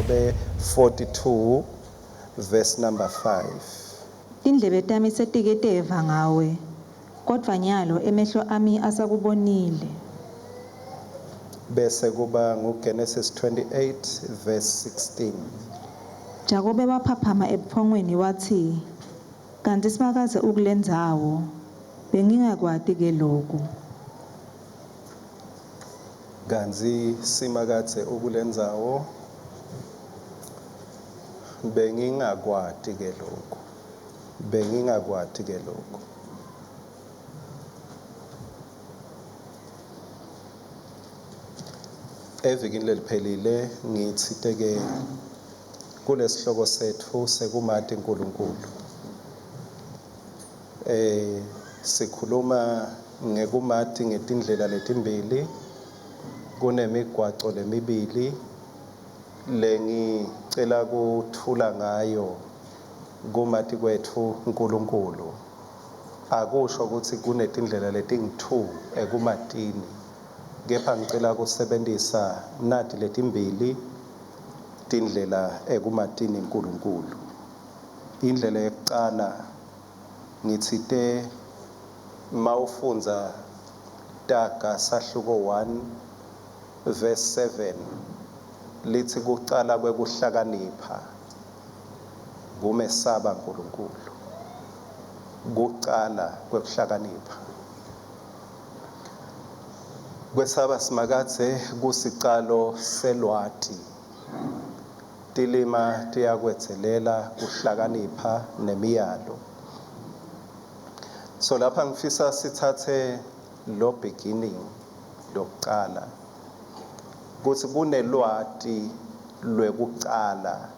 Jobe 42 verse number 5. Tindlebe tami setiketeva ngawe, kodwa nyalo emehlo ami asakubonile. Bese kuba nguGenesis 28 verse 16. Jakobe waphaphama ebuphongweni wathi, kanti simakaze ukulendzawo, bengingakwati ke lokhu. Ganzi simakathe ukulendzawo bengingakwati ke lokho. Bengingakwati ke lokho. Evikini leliphelile ngithiteke kulesihloko sethu sekumati uNkulunkulu. Sikhuluma ngekumati ngetindlela letimbili, kunemigwaco lemibili lengicela kuthula ngayo kumati kwethu uNkulunkulu. Akusho ukuthi kunetindlela letingu-2 ekumatini, kepha ngicela kusebenzisa nati letimbili tindlela ekumatini uNkulunkulu. Indlela yokuqala ngithite mawufunza Taga sahluko 1 verse 7 lithi kuqala kwekuhlakanipha kumesaba uNkulunkulu. Kuqala kwekuhlakanipha. Kwesaba simakathe kusicalo selwati. Tilima tiyakwetselela kuhlakanipha nemiyalo. So lapha ngifisa sithathe lo beginning lokuqala. Kuthi kunelwati lwekuqala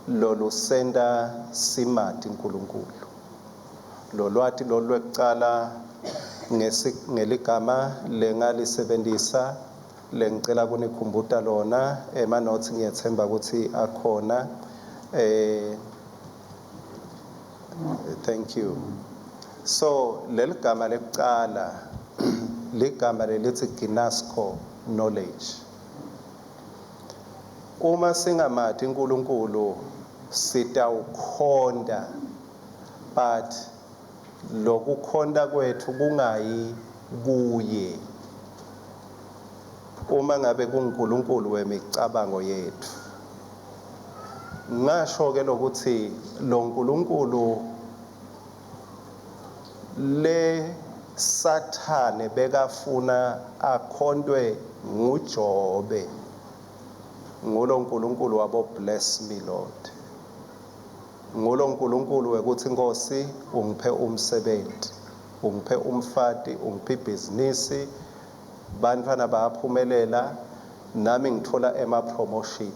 lolusenda simati uNkulunkulu. Lo lwati lolwekuqala ngeligama lengalisebenzisa lengicela kunikhumbuta lona emanotes ngiyethemba ukuthi akhona. Thank you. So leligama lekuqala ligama lelithi ginosko, knowledge. Uma singamati uNkulunkulu sitawukhonda, but lokukhonda kwethu kungayi kuye. Uma ngabe kuNkulunkulu wemicabango yethu. Ngasho ke lokuthi lo uNkulunkulu le Sathane bekafuna akhondwe nguJobe. Ngulo uNkulunkulu wabo bless me Lord. Ngulo uNkulunkulu wekuthi Nkosi ungiphe umsebenzi, ungiphe umfati, ungiphe ibhizinisi, bantwana bayaphumelela, nami ngithola promotion.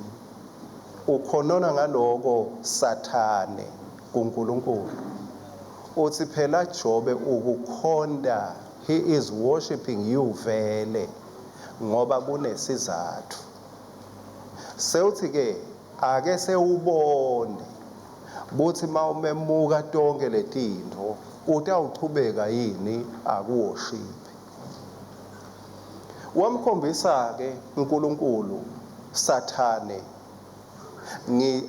Ukhonona ngaloko Sathane kuNkulunkulu. Uthi phela Jobe ukukhonda, he is worshiping you vele ngoba kunesizathu. Sewuthi ke ake sewubone buthi mawumemuka tonke letinto utawuqhubeka yini akuworship. Wamkhombisa ke uNkulunkulu Sathane.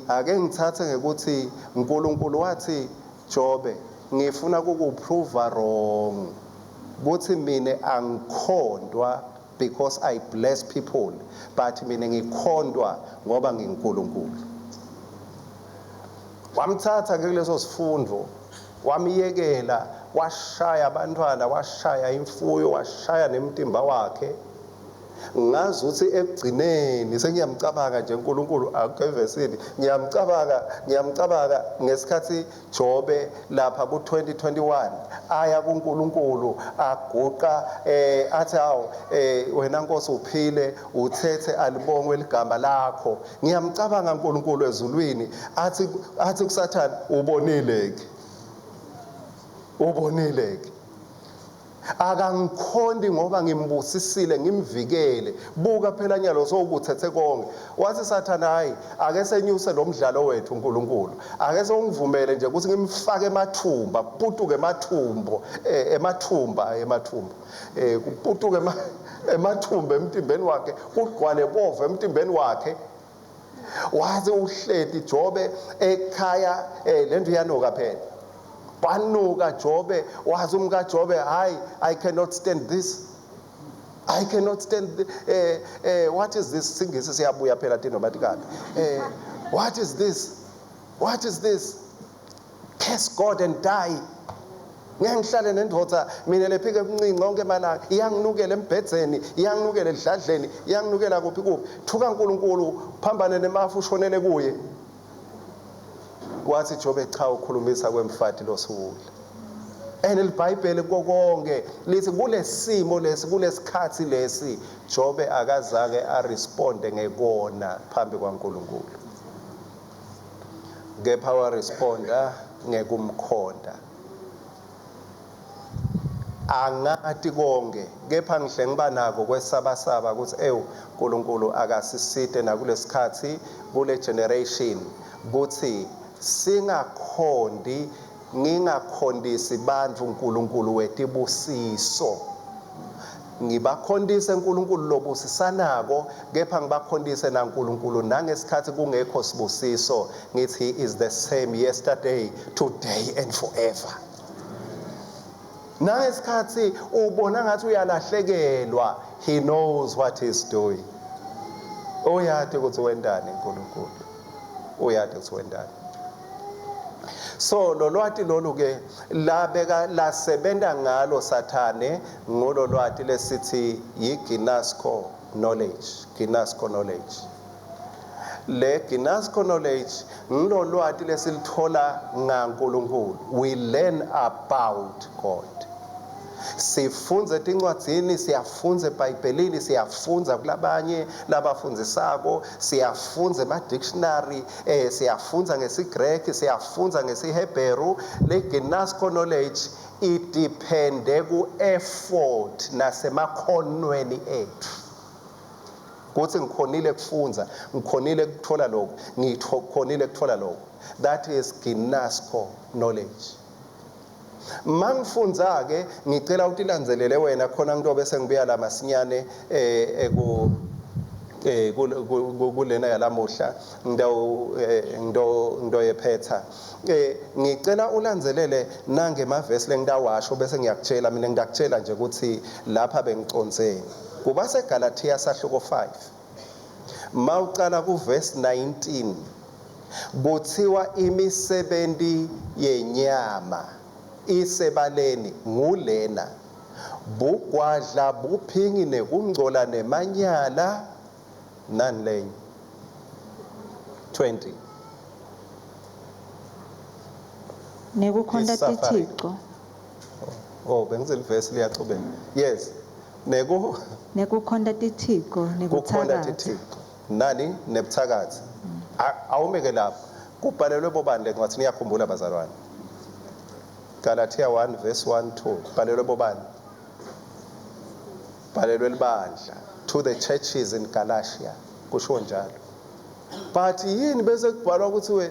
Ake ngithathe ngekuthi uNkulunkulu wathi Jobe ngifuna ukuprove wrong. Buthi mina angikhondwa because I bless people, but mina ngikhondwa ngoba ngiNkulunkulu. Wamthatha ke kuleso sifundo, wamiyekela, washaya abantwana, washaya imfuyo, washaya nemtimba wakhe. Ngazi ukuthi ekugcineni sengiyamcabanga nje uNkulunkulu akuvesini ngiyamcabanga ngesikhathi Jobe lapha ku2021 aya kuNkulunkulu aguqa athi hawo wena Nkosi uphile uthethe alibongwe iligama lakho. Ngiyamcabanga uNkulunkulu ezulwini athi kuSathane ubonile ke akangikhondi ngoba ngimbusisile ngimvikele. Buka phela nyalo sowubuthethe konke. Wathi Sathane hayi ake senyuse lo mdlalo wethu uNkulunkulu. Ake sewungivumele nje ukuthi ngimfake emathumba, kuputuke emathumbo kuputuke emathumba emtimbeni wakhe, kugqwale bovu emtimbeni wakhe. waze uhleti Jobe ekhaya lento iyanuka phela banuka Jobe waze umka Jobe hayi I cannot stand this I cannot stand what is this singisi siyabuya phela thina batikana what is this curse God and die ngeke ngihlale nendoda mina lephike ebuncinci onke malanga iyanginukela embhedzeni iyanginukela edladleni iyanginukela kuphi thuka uNkulunkulu phambane nemafu ushonele kuye kwathi Jobe cha ukhulumisa kwemfati losukudla iBhayibheli konke lithi kulesimo lesi kulesikhathi lesi Jobe akazake aresponde ngekona phambi kwaNkulunkulu kepha wa responda ngekumkhonda angati konke kepha ngihle ngiba nako kwesabasaba ukuthi uNkulunkulu akasisite nakulesikhathi kule generation ukuthi ngingakhondisi bantu uNkulunkulu wetibusiso ngibakhondise uNkulunkulu lobusisanako kepha ngibakhondise naNkulunkulu nangesikhathi kungekho sibusiso ngithi he is the same yesterday today and forever nangesikhathi ubona ngathi uyalahlekelwa he knows what he's doing uyade ukuthi wendane uNkulunkulu uyade ukuthi wendane so lolwati lolu ke lasebenta ngalo sathane ngololwati lesithi yiGnosco knowledge le Gnosco knowledge ngilolwati lesilithola ngaNkulunkulu we learn about God sifunze tincwadzini siyafunza eBhayibhelini siyafunza kulabanye labafundzisako siyafunza ema-dictionary siyafunza ngesiGreki siyafunza ngesiHebheru le Gnosco knowledge idepende ku-effort nasemakhonweni ethu kuthi ngikhonile kufunza ngikhonile kuthola lokho ngikhonile kuthola lokho that is Gnosco knowledge mangifunza ke ngicela utilandelele wena khona ngizobe sengibuya la masinyane kulena yalamuhla ngidoyephetha ngicela ulandzelele nange mavesi lengidawasho bese ngiyakutshela mina ngidakutshela nje ukuthi lapha bengiconzeni kuba seGalatia sahluko 5 mawucala kuverse 19 kuthiwa imisebenzi yenyama isebaleni ngulena bugwadla buphingi nekungcola nemanyala nani lenye 20 nekukhonda tithixo bengizele verse liyaxubeka yes nekukhonda tithixo nekuthakaza nani nebuthakazi awumeke lapho kubhalelwe bobani lengathi niyakhumbula bazalwane Galatia 1 verse 1 2 bhalelwe bobani bhalelwe libandla to the churches in Galatia kusho njalo but yini bese kubhalwa ukuthi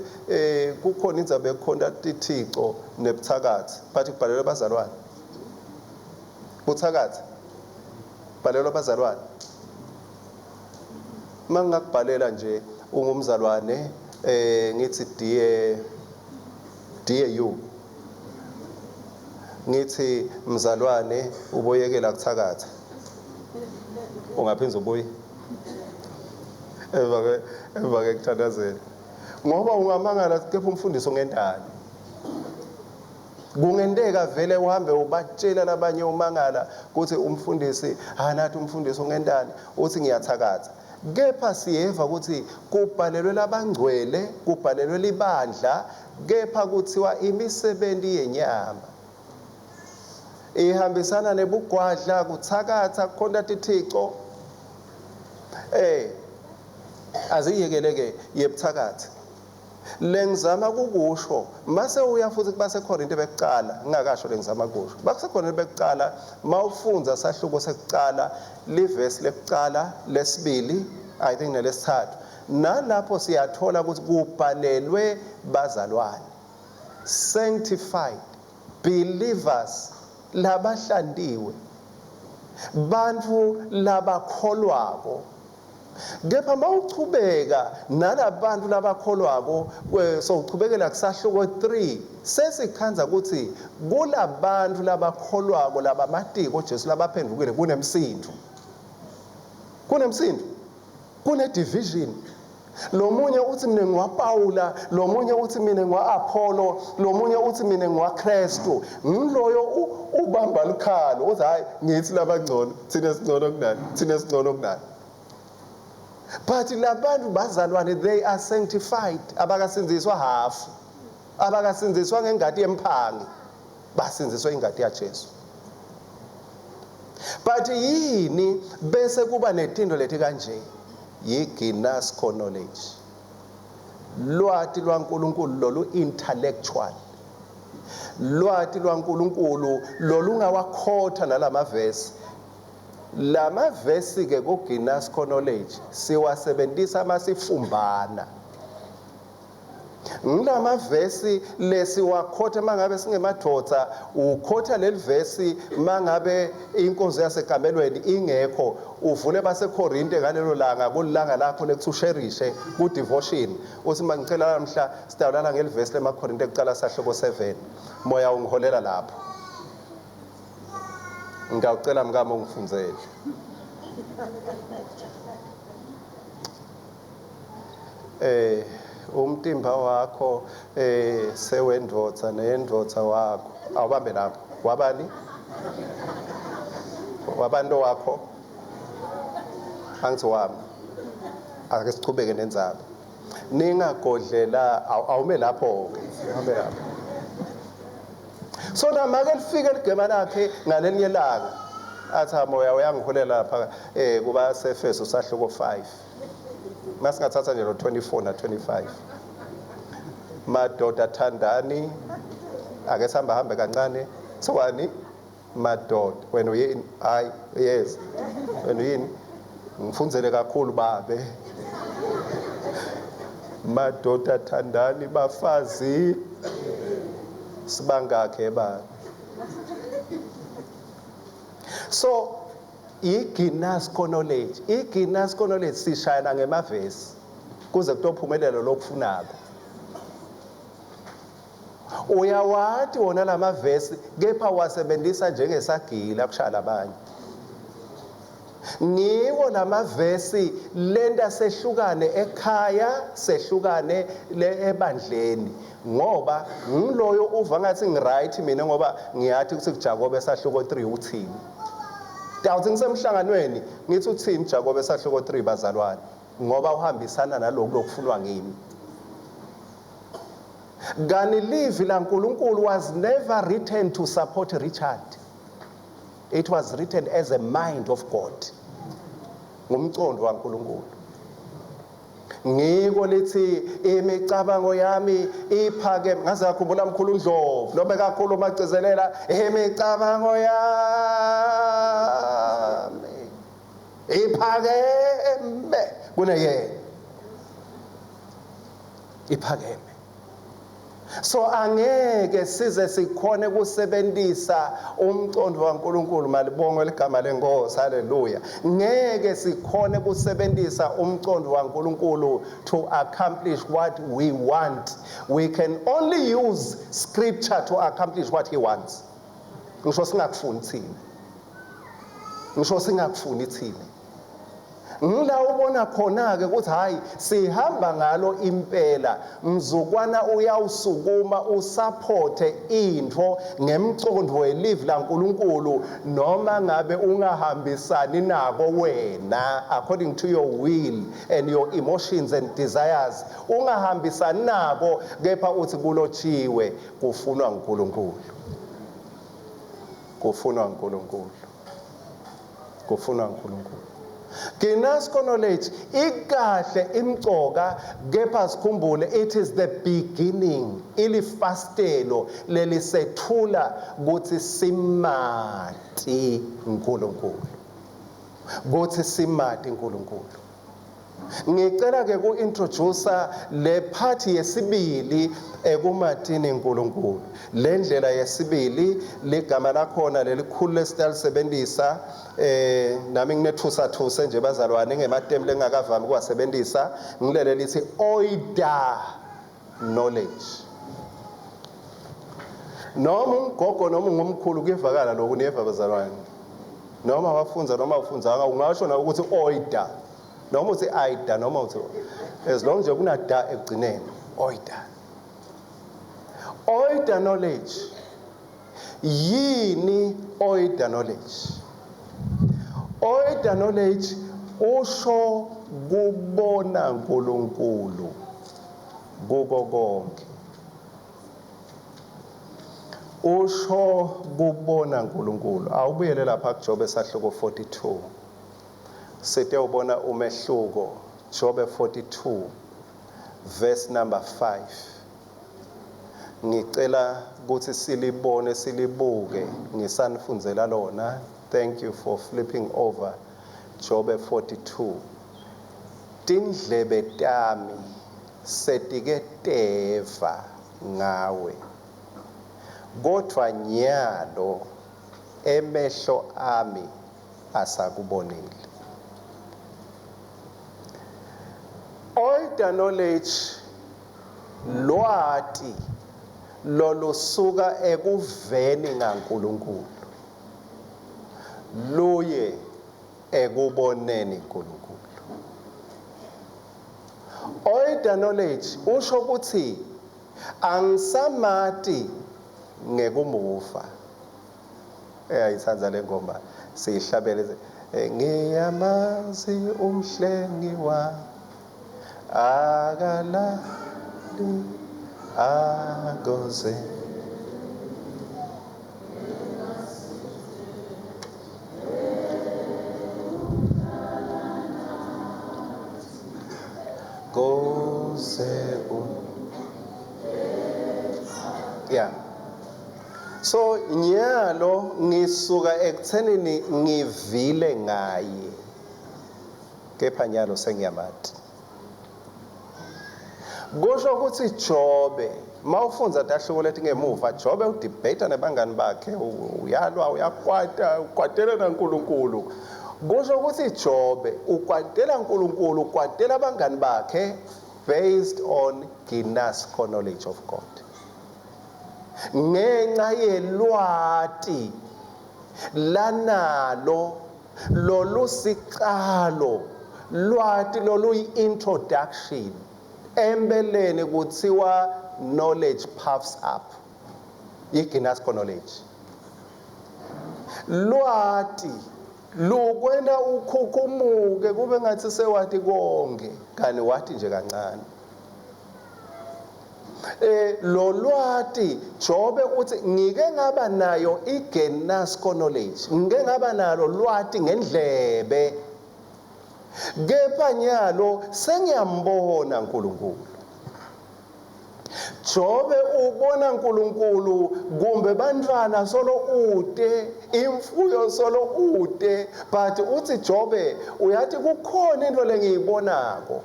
kukhona indzaba yokukhonda tithixo nebuthakazi but kubhalelwe bazalwane buthakazi bhalelwe bazalwane mangakubhalela nje ungumzalwane ngithi dear you ngithi mzalwane uboyekela kuthakatha ungaphinza ubuye emva ke kuthandazela ngoba ungamangala kepha umfundiso ngendalo kungenteka vele uhambe ubatshela labanye umangala ukuthi umfundisi nathi umfundiso ngendalo uthi ngiyathakatha kepha siyeva ukuthi kubhalelwe labangcwele kubhalelwe libandla kepha kuthiwa imisebenzi yenyama ihambisana nebugwadla kuthakatha kukhonda tithixo aziyekeleke yebuthakathi lengizama kukusho mase uya futhi kubaseKorinte bekucala ngingakasho lengizama kusho baseKorinte bekucala mawufunza sahluko sekucala livesi lekucala lesibili I think nelesithathu nalapho siyathola ukuthi kubhalelwe bazalwane sanctified believers labahlandiwe bantu labakholwako Kepha mawuchubeka nalabantu labakholwako sochubekela kusahluko 3 sesikhanza ukuthi kulabantu labakholwako labamatiko uJesu labaphendukile kunemsindo kune division. Lo munye uthi mina ngwaPaula, lo munye uthi mina ngwaApollo, lo munye uthi mina ngwaKristu. Ngiloyo ubamba likhalo uthi hayi ngithi labangcono thina singcono kunani. But labantu bazalwane, they are sanctified. Abakasinziswa half. Abakasinziswa ngengadi yemphangi. Basinziswa ingadi yaJesu. But yini bese kuba netindo lethi kanje? Yi-gnosko knowledge. Lwati lwaNkulunkulu lolu intellectual. Lwati lwaNkulunkulu lolungawakhotha nalamavesi. Lama vesi ke ku-gnosko knowledge siwasebenzisa masifumbana. Ngilama vesi lesiwakhotha mangabe singemadoda, ukhotha leli vesi mangabe inkonzo yasekamelweni ingekho, uvule baseKorinte ngalelo langa kulilanga lakho lekuthi usherishe ku devotion. Uthi mangicela namhla sidawulana ngelivesi lemaKorinte kuqala sahloko 7. Moya ungiholela lapho. Ngiyacela mkami ungifundzele. Umtimba wakho sewendvodza nendvodza wakho awubambe lapho. Wabani? Wabantu wakho? Angithi wami. Ake sichubeke nendzaba. Ningagodlela awume lapho ke. Awume lapho. So namake lifike ligema lakhe ngalenye langa athi moya uyangiholela lapha kuba seFeso sahluko 5 masingathatha nje lo 24 na 25. Madoda thandani ake sihamba hambe kancane sowani madoda wena uyini hayi yes wena uyini ngifundzele kakhulu babe madoda thandani bafazi sibangakhe ba. So i-gnosko knowledge sishayana ngemavesi kuze kutophumelela lokufunako. Uyawati wona lamavesi kepha wasebenzisa njengesagila kushaya abanye. Ngiwo lamavesi lenta sehlukane ekhaya sehlukane ebandleni ngoba ngiloyo uva ngathi ngiright mina ngoba ngiyathi ukuthi kuJakobe sahluko 3 uthini. Dawuthi ngisemhlanganweni ngithi uthini Jakobe sahluko 3 bazalwane ngoba uhambisana nalokho lokufunwa ngimi. Gani livi laNkulunkulu was never written to support Richard. It was written as a mind of God. Ngumcondo waNkulunkulu. Ngiko lithi imicabango yami iphakeme ngaze yakhumbula mkhulu uNdlovu noma kakhulu magcizelela imicabango yami iphakeme kuneyena iphakeme. So angeke size sikhone kusebenzisa umcondo waNkulunkulu malibonge ligama lenkosi haleluya. Ngeke sikhone kusebenzisa umcondo waNkulunkulu to accomplish what we want. We can only use scripture to accomplish what he wants. Ngisho singakufuni thina. Ngisho singakufuni thina. Ngila ubona khona ke ukuthi hayi sihamba ngalo impela mzukwana uyawusukuma usupporte into ngemcondo welive laNkulunkulu noma ngabe ungahambisani nako wena according to your will and your emotions and desires ungahambisani nako kepha uthi kulotshiwe kufunwa uNkulunkulu kufunwa uNkulunkulu kufunwa uNkulunkulu. Gnosko knowledge ikahle imcoka kepha sikhumbule it is the beginning ilifastelo lelisethula ukuthi simati uNkulunkulu ukuthi simati uNkulunkulu Ngicela ke ku-introducer le part yesibili ekumatini uNkulunkulu. Le ndlela yesibili ligama lakhona lelikhulu lesisebenzisa nami nginethusathusa nje bazalwane ngematembu engakavami ukuwasebenzisa ngilele lithi oida knowledge. Noma umgogo noma ngumkhulu kuyevakala lokhu niyeva bazalwane. Noma wafunza noma ufunzanga ungasho na ukuthi oida. Noma uthi aida noma uthi as long nje kunada ekugcineni oida. Oida knowledge. Yini oida knowledge? Oida knowledge usho kubona uNkulunkulu kuko konke. Usho kubona uNkulunkulu. Awubuyele lapha kuJobe esahluko 42. Sithe ubona umehluko Jobe 42 verse number 5. Ngicela ukuthi silibuke ngisanifundzela lona. Thank you for flipping over Jobe 42. Tindlebe tami setike teva ngawe. Kodwa nyalo emehlo ami asakubonile. Oida knowledge lwati lolusuka ekuveni ngaNkulunkulu luye ekuboneni uNkulunkulu. Oida knowledge usho ukuthi angisamati ngekumuva. Ayithanza lengoma siyihlabele ngiyamazi umhlengi wa akalali agoze goze yeah. So nyalo ngisuka ekuthenini ngivile ngaye kepha nyalo sengiyamati. Kusho ukuthi Jobe mawufunza dahluko lethi ngemuva Jobe udebate nabangani bakhe uyalwa uyakwata ukwatela naNkulunkulu. Kusho ukuthi Jobe ukwatela uNkulunkulu ukwatela abangani bakhe based on Guinness knowledge of God. Ngenxa yelwati lanalo lolusiqalo lwati loluyi-introduction embeleni kuthiwa knowledge puffs up. I-Guinness knowledge. Lwati lukwena ukhukhumuke kube ngathi sewati konke kanti wati nje kancane. Lo lwati Jobe uthi ngike ngaba nayo i-Guinness knowledge. Ngike ngaba nalo lwati ngendlebe. Kepha nyalo sengiyambona uNkulunkulu. Jobe ubona uNkulunkulu kumbe bantwana solo ude imfuyo solo ude but uthi Jobe uyathi kukhona into lengiyibonako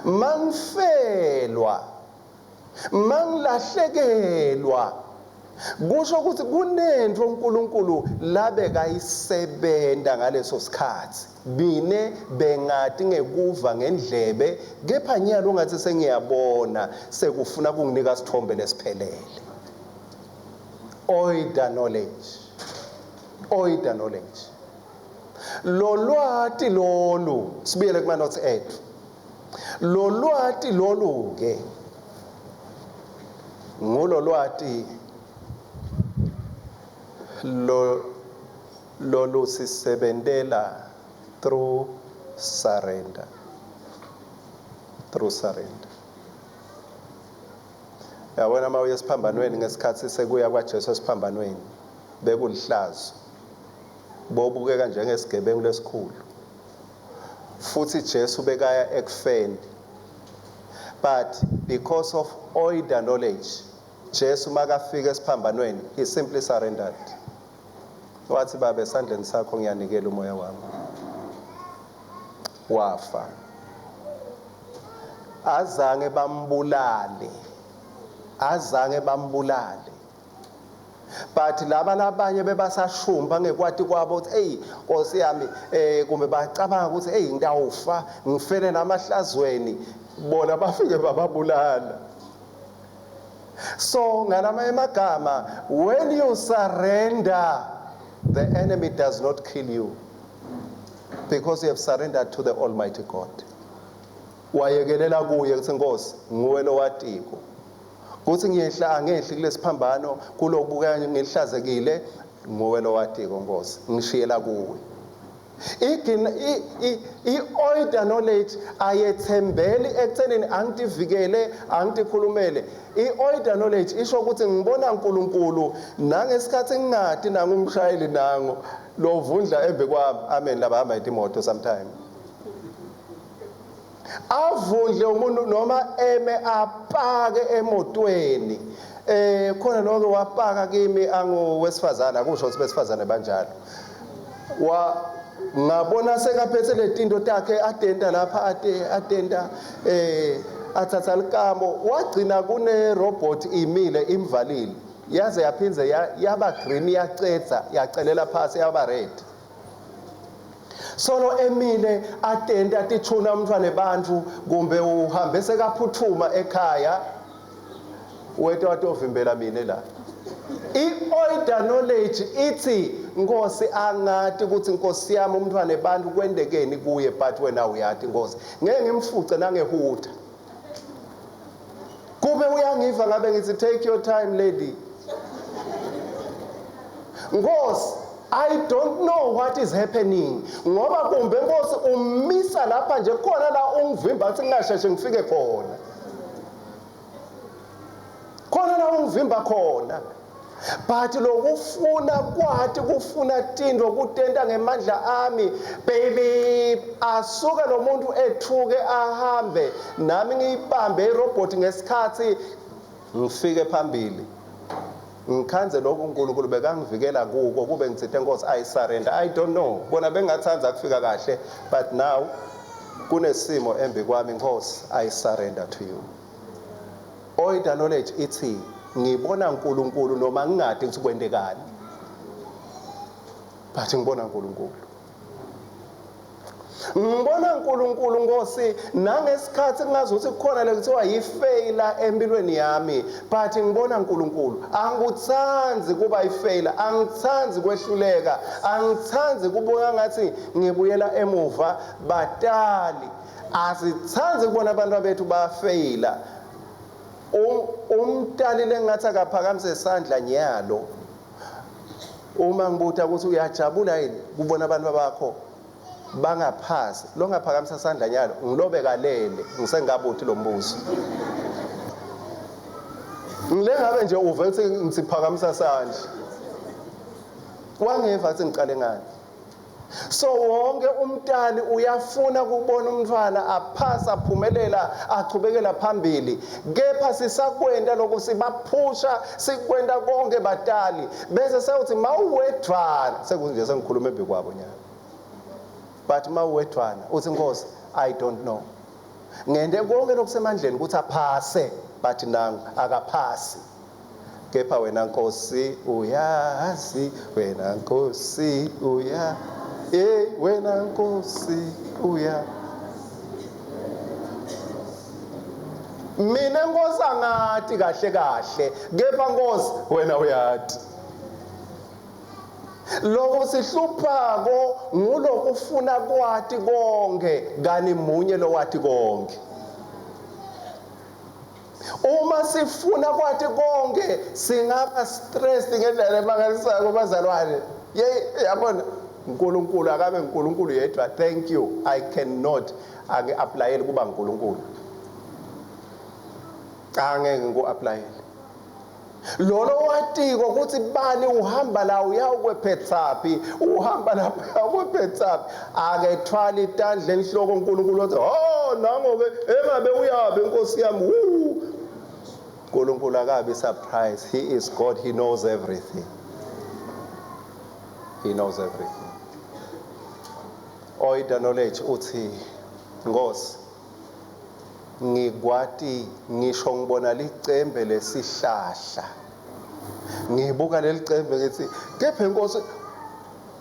mangifelwa mangilahlekelwa kusho ukuthi kunento uNkulunkulu labe kayisebenta ngaleso sikhathi bine bengati ngekuva ngendlebe kepha nyalo ngathi sengiyabona sekufuna kunginika sithombe lesiphelele. Oida knowledge. Oida knowledge. Lo lwati lolu sibuyele kuma notes ethu. Lo lwati lolu ke ngulo lwati lolu sisebentela through surrender. Through surrender. Yabona mawu yesiphambanweni ngesikhathi sekuya kwaJesu esiphambanweni bekulihlazo. Bobukeka njengesigebengu lesikhulu. Futhi Jesu bekaya ekufeni. But because of oida knowledge, Jesu makafika esiphambanweni, he simply surrendered. Wathi baba esandleni sakho ngiyanikela umoya wami. Wafa. azange bambulale, but laba nabanye bebasashumba ngekwati kwabo ukuthi hey Nkosi yami kumbe bacabanga ukuthi hey ngiyawufa ngifele namahlazweni, bona bafike bababulala. So ngalama emagama, when you surrender, the enemy does not kill you because you have surrendered to the Almighty God. Wayekelela kuye ukuthi Nkosi nguwe lo watiko, kuthi ngiyehla angehli kulesiphambano kulobuka ngihlazekile, nguwe lo watiko Nkosi, ngishiyela kuwe. I-oida knowledge ayethembeli ekuthenini angitivikele angitikhulumele. I-oida knowledge isho ukuthi ngibona uNkulunkulu nangesikhathi ngingadi nangumshayeli nango lo vundla embe kwami. Amen. Laba hamba imoto sometime avundle umuntu noma eme apake emotweni. Khona lonke wapaka kimi anguwesifazana, akusho ukuthi besifazane banjalo. Ngabona sekaphethe letinto takhe atenta lapha atenta athatha likamo, wagcina kune robot imile imvalile, yaze yaphinze yaba green, yacelela phasi yaba red. Solo emile atenta atithuna umntwana nebantu, kumbe uhambe sekaphuthuma ekhaya, wethu watovimbela mina la. I-oida knowledge ithi Nkosi angati ukuthi Nkosi yami umntwana nebantu kwendekeni kuye, but wena uyathi Nkosi ngeke ngimfuce nangehuta. Kube uyangiva ngabe ngithi take your time lady. Nkosi, I don't know what is happening. Ngoba kumbe Nkosi umisa lapha nje khona la ungivimba ukuthi ngingasheshe ngifike khona. Khona la ungivimba khona. But lokufuna kwathi kufuna tinto kutenta ngemandla ami, baby asuke lo muntu ethuke ahambe nami ngiyibambe irobot ngesikhathi ngifike phambili. Ngikhanze lokho uNkulunkulu bekangivikela kuko, kube ngithethe Nkosi I surrender. I don't know, bona bengathanza kufika kahle, but now kunesimo embi kwami Nkosi I surrender to you. Oida knowledge ithi ngibona uNkulunkulu noma ngingade ukuthi kwendekani, but ngibona uNkulunkulu. Ngibona uNkulunkulu Nkosi nangesikhathi ngazuthi kukhona lekuthiwa yifailure empilweni yami, but ngibona uNkulunkulu. Angikuthanzi kuba yifailure, angithanzi kwehluleka, angithanzi kubona ngathi ngibuyela emuva. Batali asithanzi kubona abantu bethu bafaila. Umtali lengathi akaphakamise isandla nyalo uma ngibuta ukuthi uyajabula yini kubona abantu bakho bangaphasi, lo ngaphakamisa isandla nyalo ngilobekalele ngisengabuthi lo mbuzo. Ngilengabe nje uve ukuthi ngiphakamisa isandla wangeva ukuthi ngiqale ngani. So wonke umntali uyafuna ukubona umntwana aphasa aphumelela achubekela phambili, kepha sisakwenda lokho sibaphusha sikwenda konke batali bese sewuthi mawuwedwana sekunje sengikhuluma ebikwabo nyalo, but mawuwedwana uthi Nkosi I don't know, ngende konke lokusemandleni ukuthi aphase but nangu akaphasi, kepha wena Nkosi uyazi, wena Nkosi uyazi. Wena Nkosi uya mina Nkosi angati kahle kahle, kepha Nkosi wena uyathi. Lokho sihluphako ngulokufuna kwathi konke kani munye lo wathi konke. Uma sifuna kwathi konke singaba stressed ngendlela emangalisayo kubazalwane. Yabona uNkulunkulu akabe uNkulunkulu yedwa. Thank you, I cannot applyele kuba uNkulunkulu, angeke ngiku-applyele. Lolo watiko ukuthi bani uhamba la uyawukwephethapi, uhamba lapha ukwephethapi, akethwala itandla enhloko uNkulunkulu wathi oh nango-ke engabe uyabe Nkosi yami. uNkulunkulu akabe surprise. He is God, he knows everything. He knows everything. Oida knowledge uthi Nkosi ngikwati ngisho ngibona licembe lesihlahla ngibuka leli cembe ngithi kepha inkosi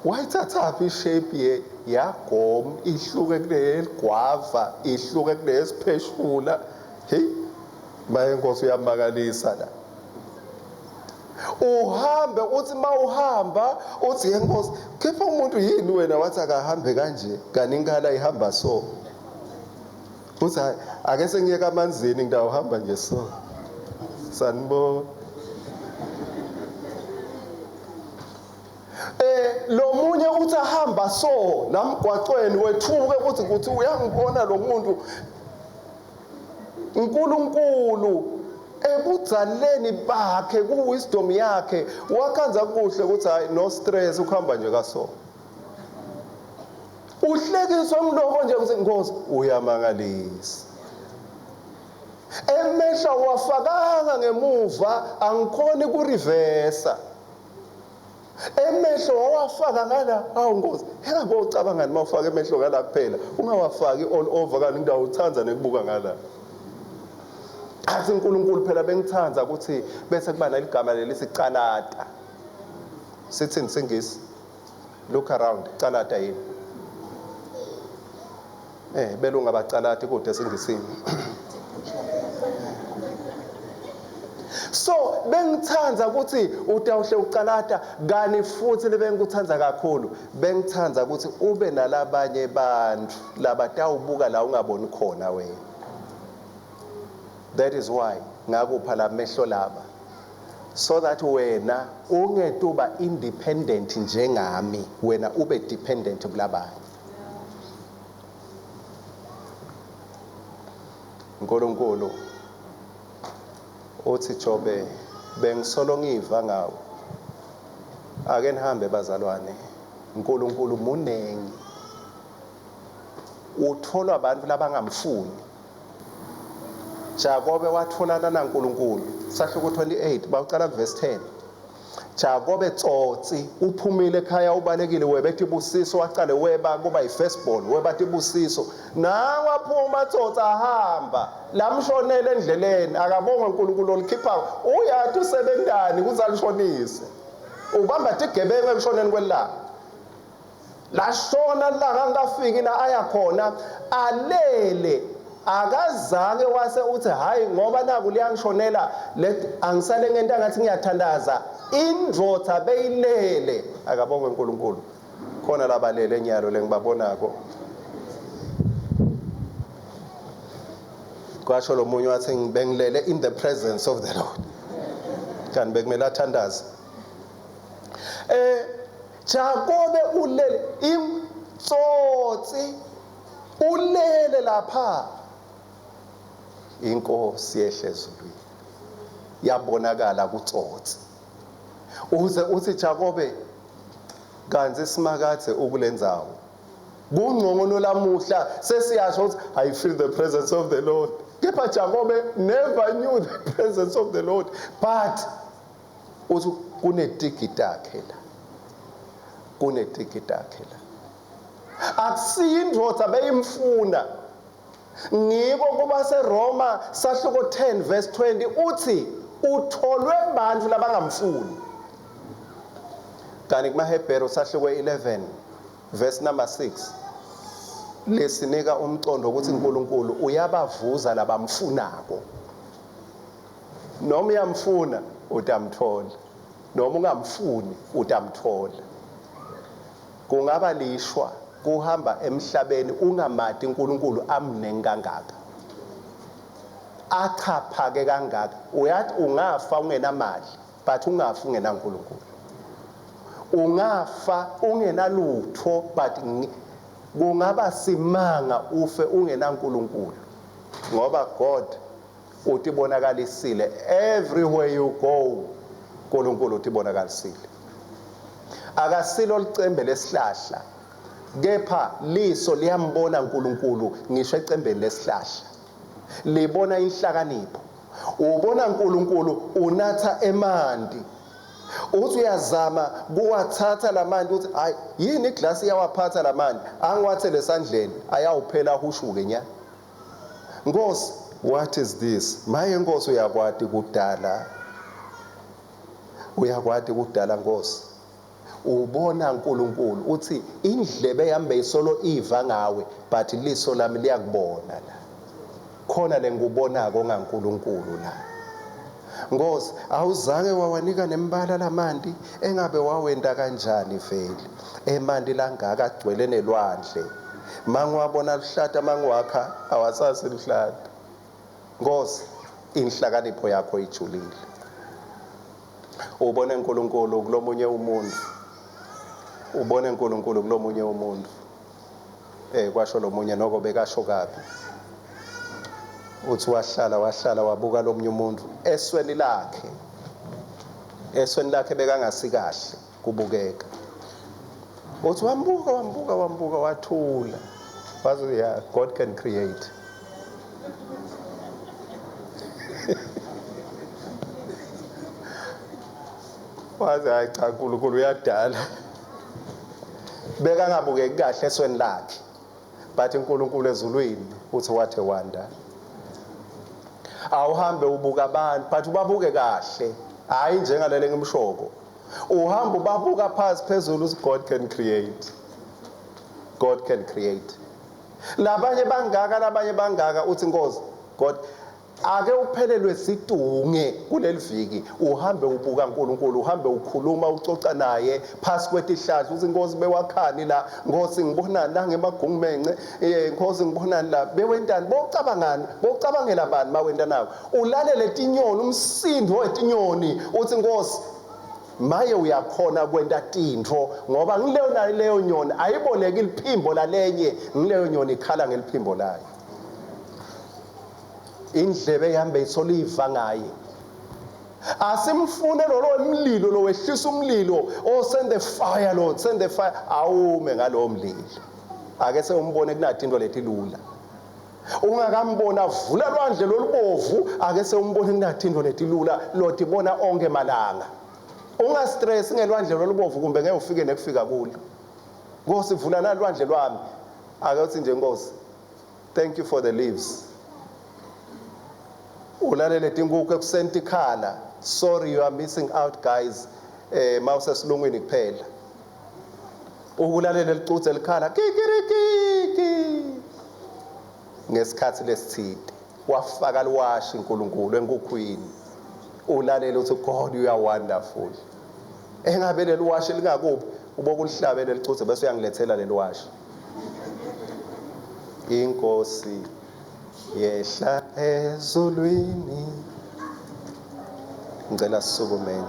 wayithathaphi ishape yagom ihluke kuneligwava ihluke kunesipheshula hey maye inkosi uyamakalisa la uhambe uthi mawuhamba uthi yenkosi kepha umuntu yini wena wathi akahambe kanje kaningala ihamba so uthi ake sengiyeka amanzini ngidawuhamba nje so sanibona lo munye uthi ahamba so namgwaqweni wethuke kuthi uyangibona lo muntu uNkulunkulu ebudzaleni bakhe ku-wisdom yakhe wakhanza kuhle ukuthi hayi no stress ukuhamba nje kaso uhlekiswa mloko nje ukuthi Nkosi uyamangalisa emehla wafakanga ngemuva angikhoni kurivesa emehlo wawafaka ngala awu Nkosi engabe ucabanga ngani mawufaka emehlo ngala kuphela ungawafaki all over kanti indawo uthanza nekubuka ngala athi uNkulunkulu phela bengithanza ukuthi bese kuba naligama lelisicanata sithini singisi look around canata yini belunga bacanati kude singisini so bengithanza ukuthi utawuhle ucanata kani futhi lebengikuthanza kakhulu bengithanza ukuthi ube nalabanye bantu labatawubuka la ungaboni khona wena. That is why ngakupha lamehlo laba so that wena ungetuba independent njengami wena ube dependent kulabanye. uNkulunkulu uthi Jobe bengisolo ngiva ngawo ake nihambe bazalwane uNkulunkulu munengi utholwa abantu labangamfuni. Jakobe watholana naNkulunkulu sahluko 28 bawucala verse 10 Jakobe tsotsi uphumile ekhaya ubalekile webethi busiso waqale weba kuba yi-firstborn webathi busiso nawaphuma tsotsi ahamba lamshonela endleleni akabonga uNkulunkulu olikhipha uyathi usebendani kuzalishonise ubamba tigebengu ekushoneni kwelanga lashona langa ngafiki la aya khona alele akazange wase uthi hayi ngoba naku liyangishonela angisale ngento ngathi ngiyathandaza indrotha beyilele akabonga uNkulunkulu khona labalele enyalo lengibabonako kwasho lo munye wathi ngibengilele in the presence of the Lord kanti bekumele athandaze Jakobe ulele imtsotsi ulele lapha inkosi yehle ezulwini yabonakala kutsotsi uthi Jakobe kanzi simakathe ukulendzawo kungcono lamuhla sesiyasho ukuthi I feel the presence of the Lord. Kepha Jakobe never knew the presence of the Lord but uthi kunetikiti yakhe la kunetikiti yakhe la akusindrotha beyimfuna ngiko kuba seRoma sahluko 10 verse 20 uthi utholwe abantu labangamfuni kanti kumaHebheru sahluko 11 verse number 6 lesinika umcondo ukuthi uNkulunkulu uyabavuza labamfunako noma uyamfuna utamthola noma ungamfuni utamthola kungaba lishwa kuhamba emhlabeni ungamati uNkulunkulu amnengi kangaka achaphake kangaka uyathi ungafa ungenamali but ungafa ungenaNkulunkulu ungafa ungenalutho but kungaba simanga ufe ungenaNkulunkulu ngoba God utibonakalisile everywhere you go uNkulunkulu utibonakalisile akasilo licembe lesihlahla kepha liso liyambona uNkulunkulu ngisho ecembeni lesihlahla libona inhlakanipho ubona uNkulunkulu unatha emanti uthi uyazama kuwathatha lamanti uthi hayi yini iglasi yawaphatha lamanti angiwathele esandleni ayawuphela uhushuke nya Nkosi What is this? Maye Nkosi, uyakwati kudala. Uyakwati kudala Nkosi. Ubona uNkulunkulu uthi indlebe yami beyisolo iva ngawe but liso lami liyakubona la. Khona lengubonako ongaNkulunkulu la. Nkosi, awuzange wawanika nembala lamanti engabe wawenda kanjani vele. Emanti langaka agcwele nelwandle. Mangiwabona luhlata mangiwakha awasasi luhlata. Nkosi, inhlakanipho yakho ijulile. Ubone uNkulunkulu kulomunye umuntu. Ubone uNkulunkulu kulomunye umuntu. Kwasho lomunye noko bekasho kabi. Uthi wahlala wabuka lomunye umuntu esweni lakhe. Esweni lakhe bekangasi kahle kubukeka. Uthi wambuka wathula. Wathi yeah, God can create. Wathi hayi cha uNkulunkulu uyadala. Bekangabukeki kahle esweni lakhe. But uNkulunkulu ezulwini uthi what a wonder. Awuhambe ubuka abantu but ubabuke kahle. Hayi njengalele ngimshoko. Uhamba ubabuka phansi phezulu uthi God can create. God can create. Labanye bangaka uthi Nkosi God ake uphelelwe sidunge kuleli viki uhambe ubuka uNkulunkulu uhambe ukhuluma ucoca naye phasi kwetihlahla uthi Nkosi bewakhani la Nkosi ngibona la ngemagungumence Nkosi ngibona la bewentani bocabangela bani mawenta nawo ulalele tinyoni umsindo wetinyoni uthi Nkosi maye uyakhona kwenta tintfo ngoba leyo nyoni ayiboleki liphimbo lalenye ngileyo nyoni ikhala ngeliphimbo layo. Indlebe yami beyisoliva ngaye. Asimfune lo mlilo lo wehlisa umlilo send the fire Lord send the fire awume ngalo mlilo. Ake sewumbone kunathi into letilula. Ungakambona vula lwandle lolubovu ake sewumbone kunathi into letilula lotibona onke malanga. Ungastress ngelwandle lolubovu kumbe ngeke ufike nekufika kulo. Nkosi vula nalwandle lwami. Ake uthi nje Nkosi thank you for the leaves. Ulalele tinguku ekusenti khala. Sorry you are missing out guys. Mawusesilungwini kuphela. Ulalele licuthe likhala kikirikiki. Ngesikhathi lesithide wafaka liwashi uNkulunkulu enkukhwini. Ulalele uthi God you are wonderful. Engabe leliwashi lingakuphi uboka ulihlabele licuthe bese uyangilethela leliwashi. Inkosi yehla ezulwini ngicela sisukumeni.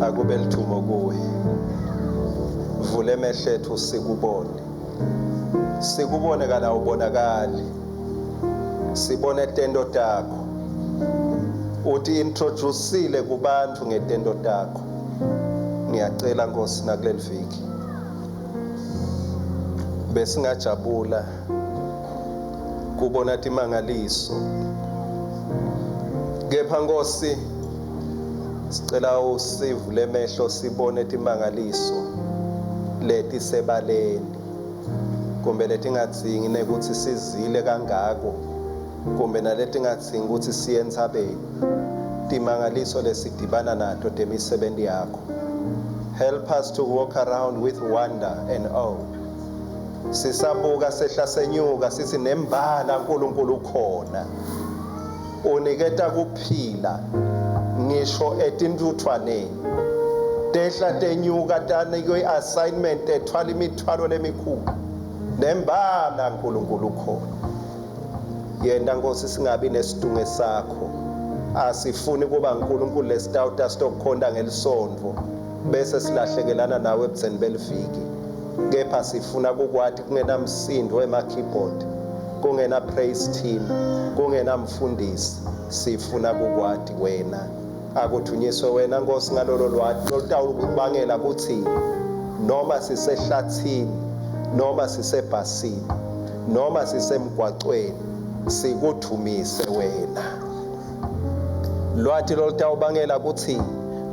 Akube lithumo kuwe. Vule emehlethu sikubone kana ubonakali. Sibone tendo takho. Uthi introduceile kubantu ngetendo takho. Ngiyacela Nkosi nakuleli viki. Besingajabula kubona imangaliso. Kepha Nkosi sicela usivule emehlo sibone imangaliso leti sebaleni kumbe leti ngadzingi nekuthi sizile kangako kumbe naleti ngadzingi ukuthi siye entsabeni timangaliso lesidibana nato temisebenzi yakho. Help us to walk around with wonder and awe. Sisabuka sehla senyuka sithi nembala uNkulunkulu ukhona. Uniketa kuphila ngisho etintuthwaneni. Tehla tenyuka tanikwe assignment ethwala imithwalo lemikhulu. Nembala uNkulunkulu ukhona. Yenda Nkosi singabi nesidunge sakho. Asifuni kuba uNkulunkulu lesitawuta stokukhonda ngelisondvo bese silahlekelana nawe ebudzeni beliviki. kepha sifuna ukwathi kungenamsindo ema-keyboard, kungena praise team, kungena mfundisi, sifuna ukwathi wena. Akuthunyiswe wena Nkosi ngalolo lwathi lolutawubangela ukuthi noma sisehlathini, noma sisebhasini, noma sisemgwaqweni, sikuthumise wena. Lwathi lolutawubangela ukuthi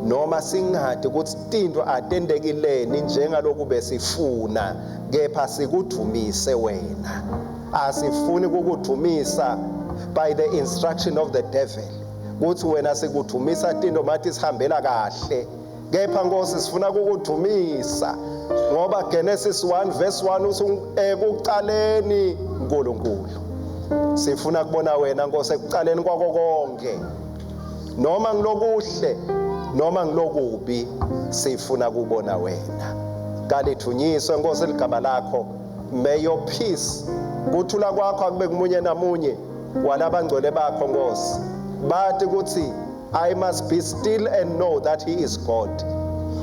noma singadi ukuthi into atendekileni njengaloku besifuna, kepha sikuthumise wena. Asifuni ukukudumisa by the instruction of the devil, kuthi wena sikuthumisa into mathi sihambela kahle, kepha Nkosi sifuna ukukudumisa ngoba Genesis 1 verse 1 ekuqaleni uNkulunkulu. Sifuna kubona wena Nkosi ekuqaleni kwako konke, noma ngilokuhle noma ngilokubi, sifuna kubona wena. Kalithunyiswe Nkosi eligama lakho. May your peace, kuthula kwakho akube kumunye namunye walabangcwele bakho Nkosi, bathi ukuthi I must be still and know that he is God.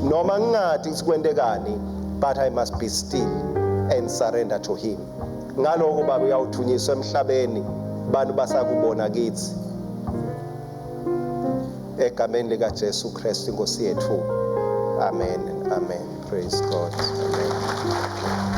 Noma ngingadi sikwendekani, but I must be still and surrender to him. Ngalokho baba uyawuthunyiswa emhlabeni, bantu basakubona kithi. Egameni lika Jesu Kristu Nkosi yethu. Amen and amen. Praise God. Amen.